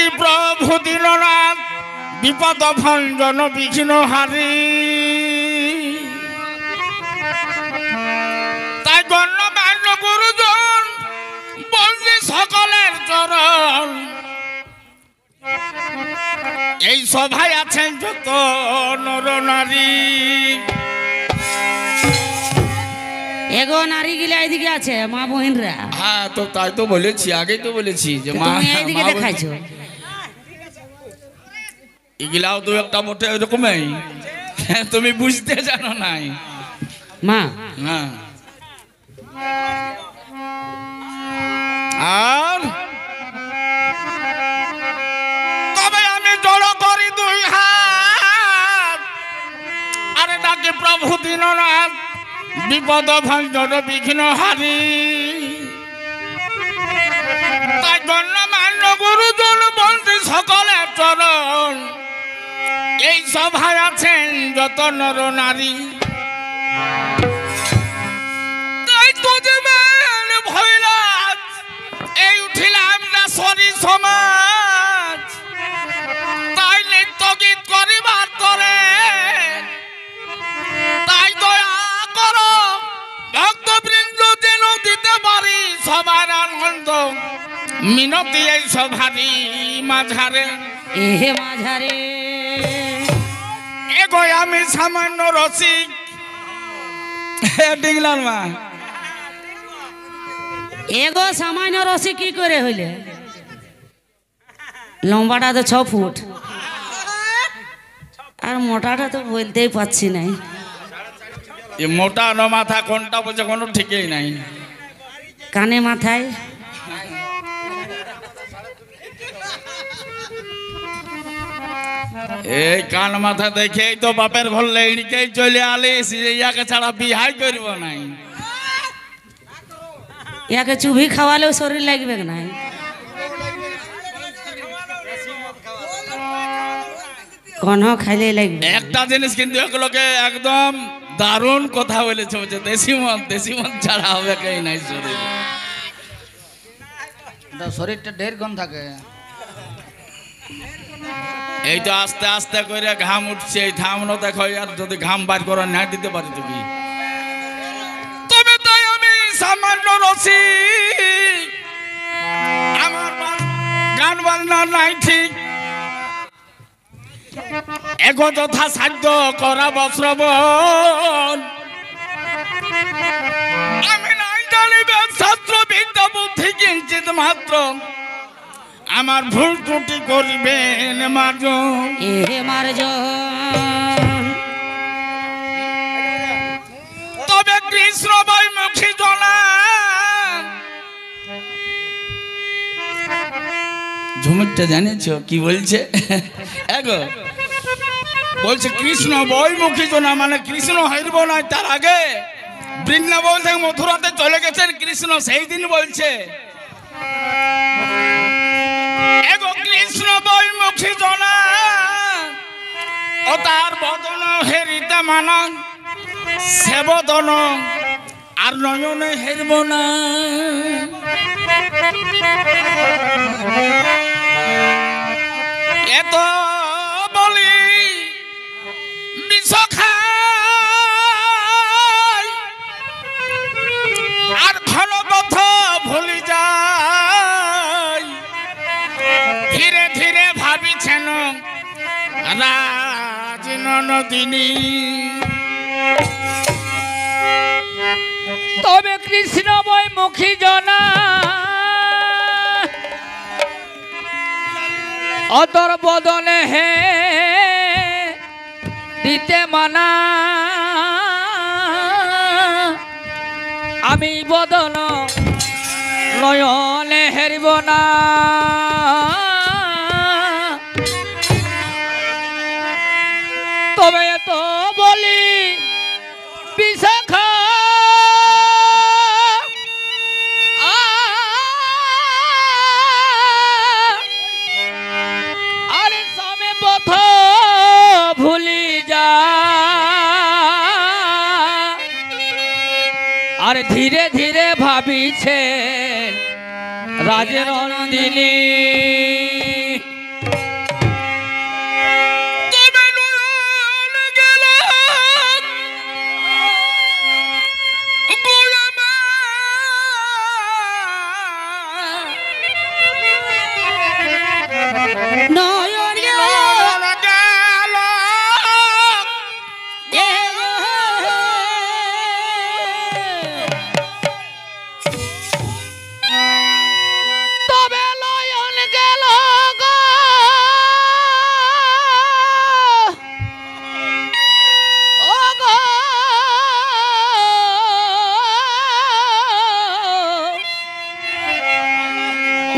ডাকি প্রভু দীননাথ বিপদ ভঞ্জন বিঘ্ন হারি। তাই গণ্যমান্য গুরুজন বন্দি সকলের চরণ, এই সভায় আছেন যত নর নারী। এগো নারী গিলা এদিকে আছে, মা বোনরা। হ্যাঁ তো তাই তো বলেছি, আগেই তো বলেছি যে মা এদিকে দেখাইছো। এগুলাও তো একটা মোটে ওইরকমই, তুমি বুঝতে জানো নাই মা। হ্যাঁ আর তবে আমি জড় করি দুই হাত, আরে ডাকি প্রভু দীননাথ বিপদ ভঞ্জন বিঘ্ন হারি। তাই গণ্যমান্য গুরুজন বন্দি সকলের চরণ, এই সভায় আছেন যত নর নারী। তাই তো দেবেন ভৈরাজ, এই উঠিলাম না সরি সমাজ। তাই নৃত্য গীত করিবার করে, তাই দয়া করো ভক্তবৃন্দ যেন দিতে পারি সবার আনন্দ। মিনতি এই সভারি মাঝারে, এ মাঝারে এগো আমি সামান্য রসিক। ডিংলার মা এগো সামান্য রসি কি করে হইলে? লম্বাটা তো 6 ফুট, আর মোটাটা তো বলতেই পাচ্ছি নাই। এ মোটা ন মাথা কোনটা বলছে কোনো ঠিকই নাই। কানে মাথায় এই কান মাথা দেখেই তো বাপের ঘর লেড়িকেই চলে আলিস, ইয়াকে ছাড়া বিহাই করব নাই। ইয়াকে চুবি খাওয়ালেও শরীর লাগবে নাই। কোন খাইলে লাগবে। একটা জিনিস কিন্তু এগুলোকে একদম দারুণ কথা বলেছে, দেশি মদ ছাড়া হবে কেই নাই শরীর। শরীরটা ঢের গন থাকে। এই তো আস্তে আস্তে করে ঘাম উঠছে, এই থামনো দেখো, আর যদি ঘাম বার করে না দিতে পারি তুমি। তবে তাই আমি সামান্য রসি, আমার গান বাজনা নাই ঠিক, এগো যথা সাধ্য করাব শ্রবণ। আমি নাই জানিবে শাস্ত্র বিদ্যা বুদ্ধি কিঞ্চিত মাত্র, আমার ভুল ত্রুটি করিবেন মার্জন। এ মার্জন তবে কৃষ্ণ বৈমুখী জনা, ঝুমুরটা জানেছো কি বলছে? এগো বলছে কৃষ্ণ বৈমুখী জনা, মানে কৃষ্ণ হইব না, তার আগে বৃন্দাবন থেকে মথুরাতে চলে গেছেন কৃষ্ণ, সেই দিন বলছে এগো কৃষ্ণ বৈমুখী জনা, ও তার বদন হেরিতে মানা, সে বদন আর নয়নে হেরব না। এত বলি বিষ খাই, আর ঘন পথ ভুলি যাই। ধীরে ধীরে ভাবিছেন রাজ নন্দিনী, তবে কৃষ্ণ বৈমুখী জনা, অতর বদনে হে দিতে মানা। আমি বদন নয়নে হেরিব না। তবে তো বলি বিশাখা, আরে সবে পথ ভুলি যা। আর ধীরে ধীরে ভাবিছে রাজনন্দিনী। নয়ন গেল নয়ন গেল এ গো তবে নয়ন গেল গো ও গো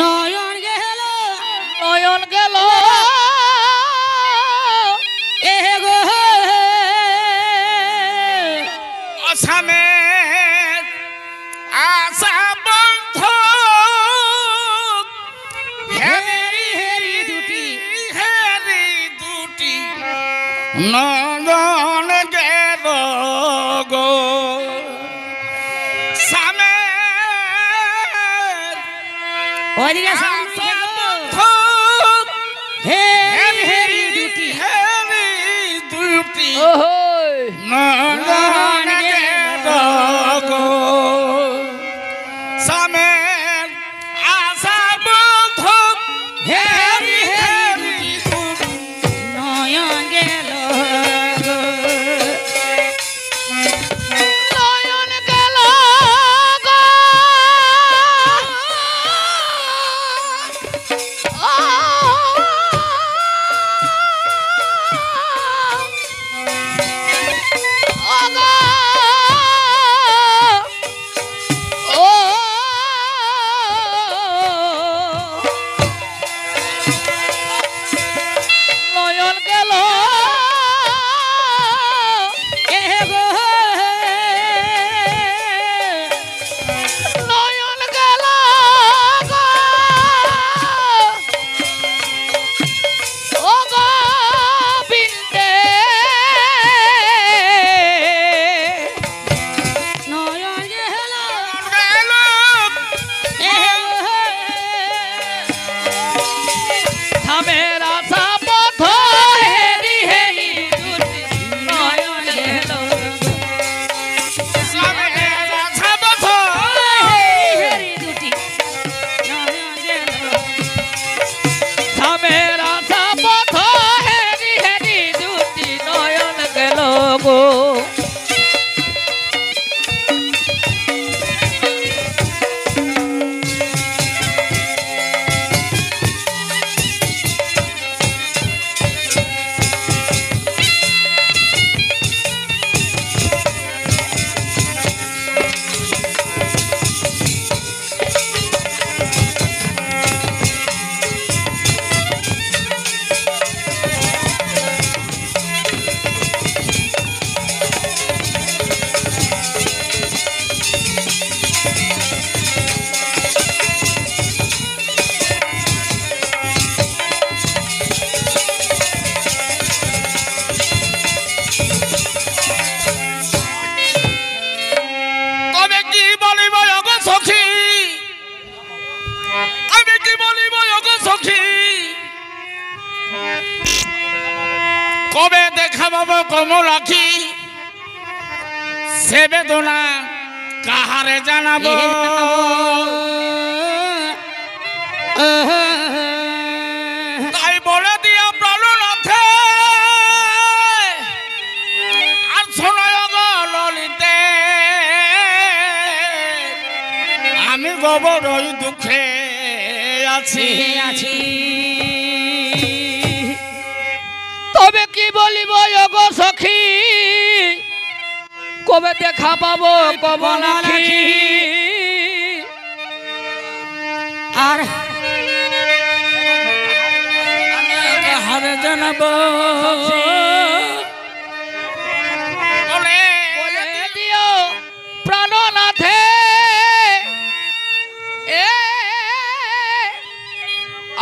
নয়ন গেল নয়ন গেল এ গো আসামের আশা বন্ধ হেরি হেরি দুটি হেরি দুটি নয়ন গেল গো সামের ওইদিকে আশা সামনে বন্ধ হেরি হেরি দুটি হেরি দুটি ওহই নয়ন গেল গো সামের আশা বন্ধ হেরি হেরি দুটি নয়ন গেল গো নয়ন গেল গো নয়ন গেল এ গো নয়ন গেল গো ও গো বিন্দে নয়ন গেল গেল এ গো থামের আশা পথ হেরি হেরি দুটি নয়ন গেল সামের আশা বন্ধ হেরি হেরি দুটি নয়ন গেল থামের আশা পথ হেরি হেরি দুটি নয়ন গেল গো তবে কি বলিব ওগো সখী আমি কি বলিব ওগো সখী কবে দেখা পাবো কমল আখি সে বেদনা কাহারে জানাবো তাই বলে দিয়া প্রাণনাথে আর শোনায় গো ললিতে আমি গবরই দুঃখে আছি আছি তবে কি বলিব ওগো সখী কবে দেখা পাবো কমল আখি আর কাহারে জানাবো বলে বলে দিও প্রাণনাথে এ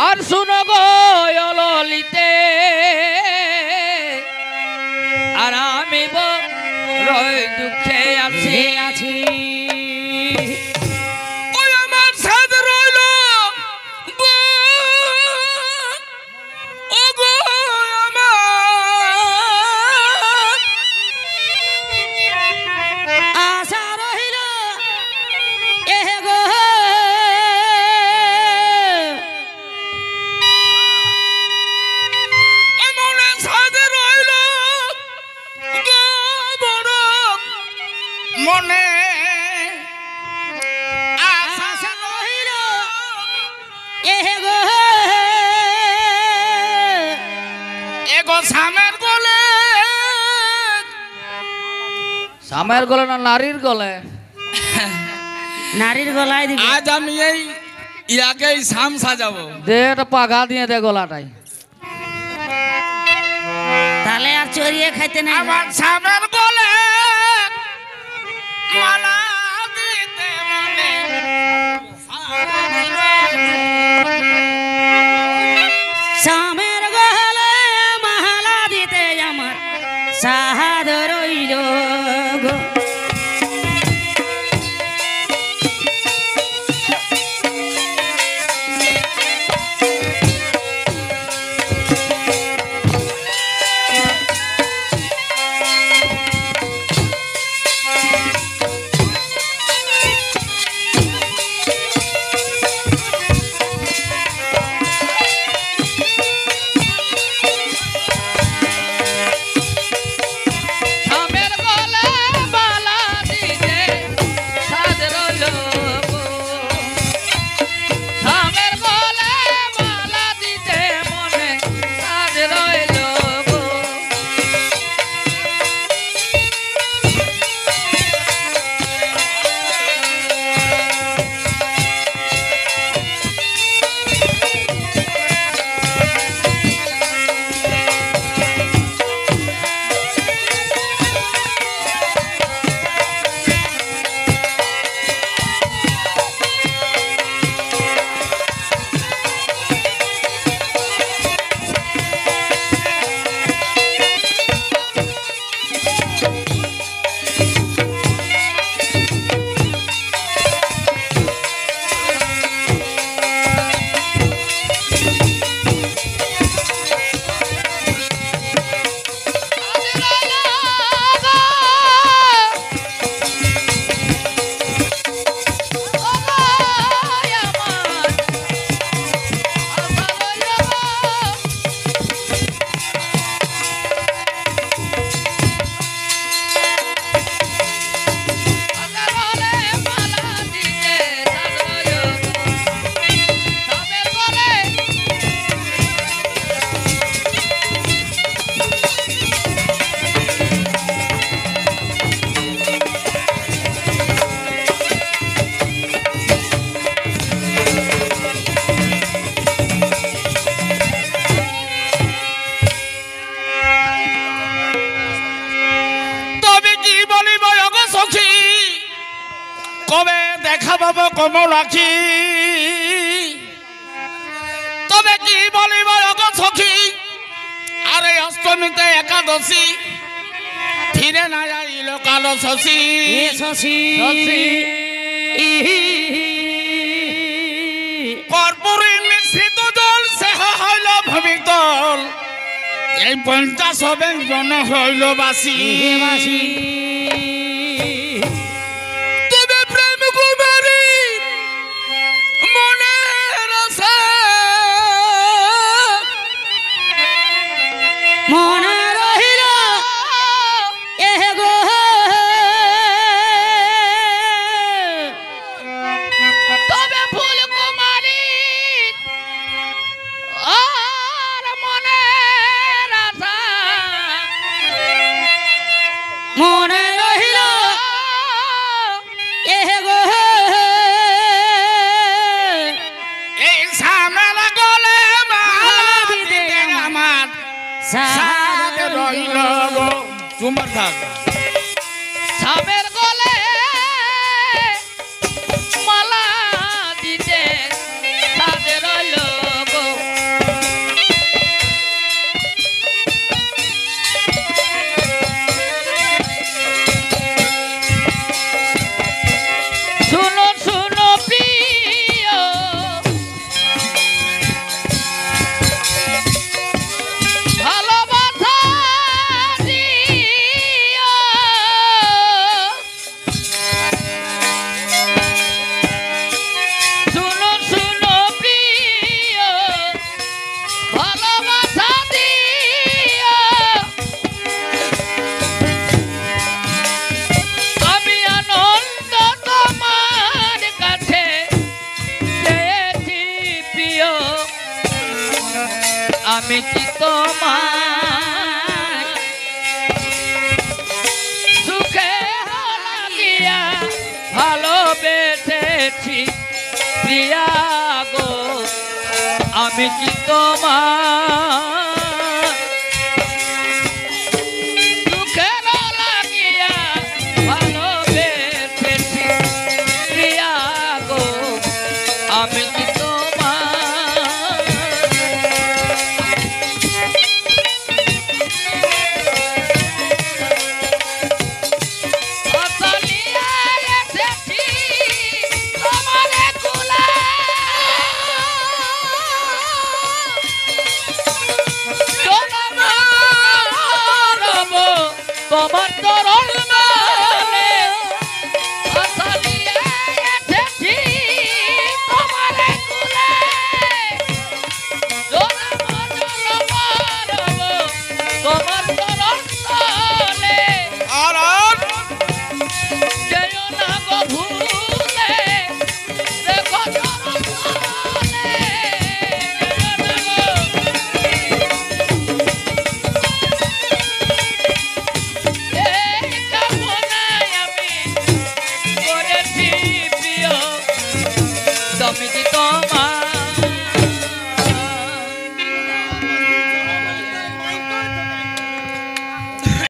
আর শুনো গো ললিতে আর আমি রই দুঃখে আছি আছি ওই আমার সাথ রইল ও গো আমার স্বামীর গলে স্বামীর গলে না নারীর গলে? নারীর গলায় দিবি। আজ আমি এই ইয়াকে শাম সাজাবো। দে একটা পাঘা দিয়ে দে গলাটাই। তাহলে আর চড়িয়ে খাইতে নাই। আমার স্বামীর গলে মালা দিতে মনে স্বামীর গলে মালা দিতে আমার সাহাদ রইল গো। স্বামীর গলে মালা দিতে সাজ রইল গো। স্বামীর গলে মালা দিতে মনে সাজ রইল গো। তবে কি বলিব ওগো সখী, কবে দেখা পাবো কমল আখি? তবে কি বলিব ওগো সখী, আরে অষ্টমীতে একাদশী ফিরে না যাইল কালো শশী। এ শশী কর্পূরী মিশ্রিত জল সেহা হইল ভবিতল, এই 50 ব্যঞ্জন হইল বাসি। হে বাসি তবে প্রেম কুমারী মনের আশা, মনে রহিল এ গো। তবে ফুল কুমারী আর মনের আশা, মনে রহিল এ গো। এই সামেলা গলে মালা দিতে আমার সাথ রইল গো। তোমার থাক স্বামীর গলে মালা দিতে সাজ রইল গো। শুনো শুনো প্রিয়, ভালোবাসা দিও। শুনো শুনো প্রিয়, ভালোবাসা দিও। আমি আনন্দ তোমার কাছে চেয়েছি প্রিয়, আমি কি তোমার পেয়েছি প্রিয়া গো আমি কি তোমার দুঃখের লাগিয়া ভালোবেসেছি প্রিয়া গো আমি কি তোমার আসলিয়া এসেছি তোমারে কুলা তোমার চরণ মানে আসলিয়া এসেছি তোমারে কুলে তোমার চরণ তলে আর যেও না গো ভুলে দেখো চরণ তলে যেও না গো এই কামনায় আমি করেছি প্রিয় তুমি কি তোমার